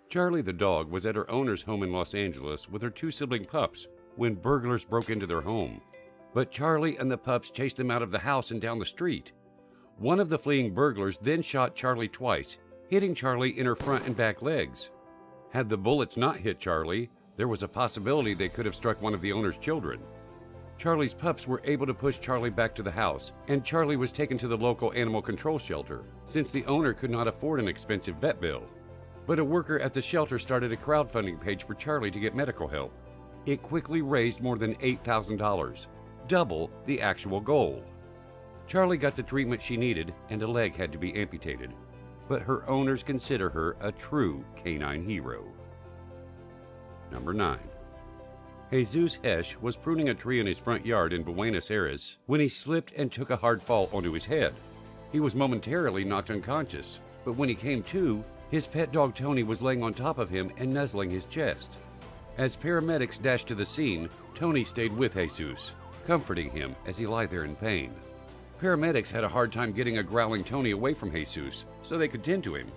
Charlie the dog was at her owner's home in Los Angeles with her two sibling pups when burglars broke into their home. But Charlie and the pups chased them out of the house and down the street. One of the fleeing burglars then shot Charlie twice, hitting Charlie in her front and back legs. Had the bullets not hit Charlie, there was a possibility they could have struck one of the owner's children. Charlie's pups were able to push Charlie back to the house, and Charlie was taken to the local animal control shelter, since the owner could not afford an expensive vet bill. But a worker at the shelter started a crowdfunding page for Charlie to get medical help. It quickly raised more than $8,000, double the actual goal. Charlie got the treatment she needed, and a leg had to be amputated. But her owners consider her a true canine hero. Number 9. Jesus Hesh was pruning a tree in his front yard in Buenos Aires when he slipped and took a hard fall onto his head. He was momentarily knocked unconscious, but when he came to, his pet dog Tony was laying on top of him and nuzzling his chest. As paramedics dashed to the scene, Tony stayed with Jesus, comforting him as he lay there in pain. Paramedics had a hard time getting a growling Tony away from Jesus so they could tend to him.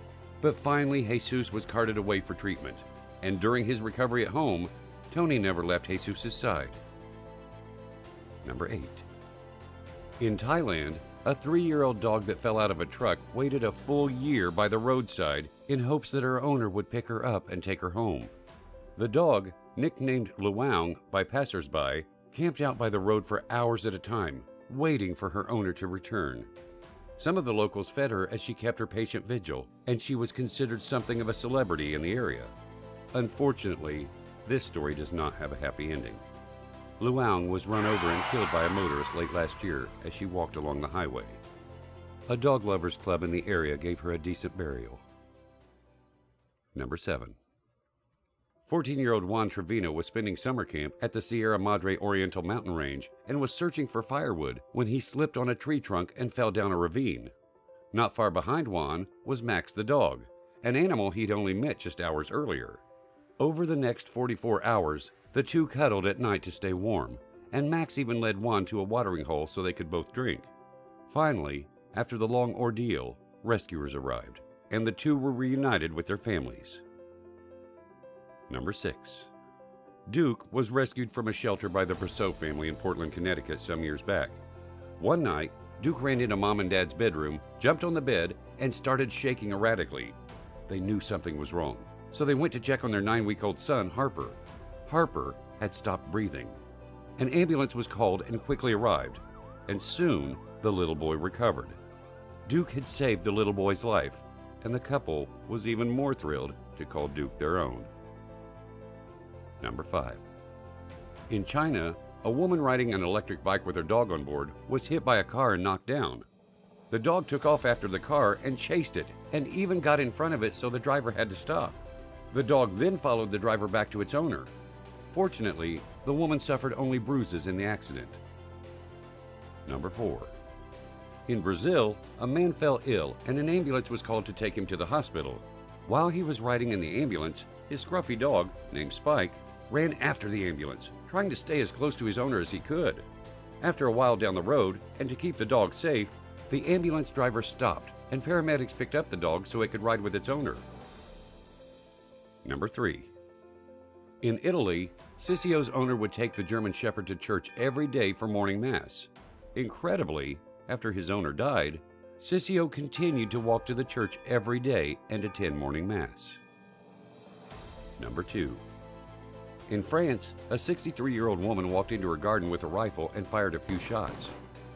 But finally, Jesus was carted away for treatment, and during his recovery at home, Tony never left Jesus' side. Number 8. In Thailand, a 3-year-old dog that fell out of a truck waited a full year by the roadside in hopes that her owner would pick her up and take her home. The dog, nicknamed Luang by passersby, camped out by the road for hours at a time, waiting for her owner to return. Some of the locals fed her as she kept her patient vigil, and she was considered something of a celebrity in the area. Unfortunately, this story does not have a happy ending. Luang was run over and killed by a motorist late last year as she walked along the highway. A dog lovers club in the area gave her a decent burial. Number 7. 14-year-old Juan Trevino was spending summer camp at the Sierra Madre Oriental mountain range and was searching for firewood when he slipped on a tree trunk and fell down a ravine. Not far behind Juan was Max the dog, an animal he'd only met just hours earlier. Over the next 44 hours, the two cuddled at night to stay warm, and Max even led Juan to a watering hole so they could both drink. Finally, after the long ordeal, rescuers arrived, and the two were reunited with their families. Number 6. Duke was rescued from a shelter by the Brousseau family in Portland, Connecticut some years back. One night, Duke ran into Mom and Dad's bedroom, jumped on the bed, and started shaking erratically. They knew something was wrong, so they went to check on their 9-week-old son, Harper. Harper had stopped breathing. An ambulance was called and quickly arrived, and soon the little boy recovered. Duke had saved the little boy's life, and the couple was even more thrilled to call Duke their own. Number 5. In China, a woman riding an electric bike with her dog on board was hit by a car and knocked down. The dog took off after the car and chased it, and even got in front of it so the driver had to stop. The dog then followed the driver back to its owner. Fortunately, the woman suffered only bruises in the accident. Number 4. In Brazil, a man fell ill and an ambulance was called to take him to the hospital. While he was riding in the ambulance, his scruffy dog, named Spike, ran after the ambulance, trying to stay as close to his owner as he could. After a while down the road, and to keep the dog safe, the ambulance driver stopped and paramedics picked up the dog so it could ride with its owner. Number 3. In Italy, Sissio's owner would take the German Shepherd to church every day for morning mass. Incredibly, after his owner died, Sissio continued to walk to the church every day and attend morning mass. Number 2. In France, a 63-year-old woman walked into her garden with a rifle and fired a few shots.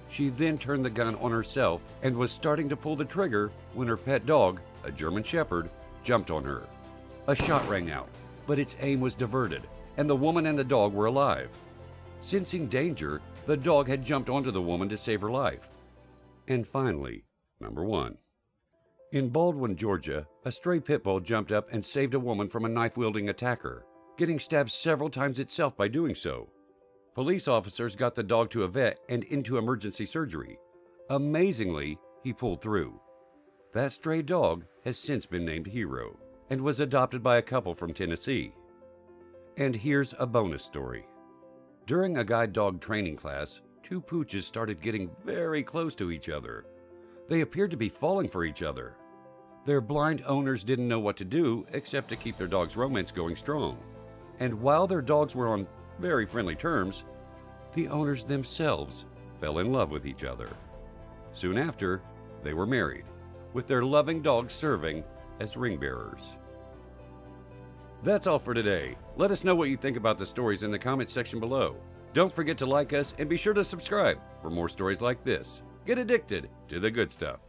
She then turned the gun on herself and was starting to pull the trigger when her pet dog, a German Shepherd, jumped on her. A shot rang out, but its aim was diverted, and the woman and the dog were alive. Sensing danger, the dog had jumped onto the woman to save her life. And finally, number 1. In Baldwin, Georgia, a stray pit bull jumped up and saved a woman from a knife-wielding attacker, getting stabbed several times itself by doing so. Police officers got the dog to a vet and into emergency surgery. Amazingly, he pulled through. That stray dog has since been named Hero and was adopted by a couple from Tennessee. And here's a bonus story. During a guide dog training class, two pooches started getting very close to each other. They appeared to be falling for each other. Their blind owners didn't know what to do except to keep their dog's romance going strong. And while their dogs were on very friendly terms, the owners themselves fell in love with each other. Soon after, they were married, with their loving dogs serving as ring bearers. That's all for today. Let us know what you think about the stories in the comments section below. Don't forget to like us and be sure to subscribe for more stories like this. Get addicted to the good stuff.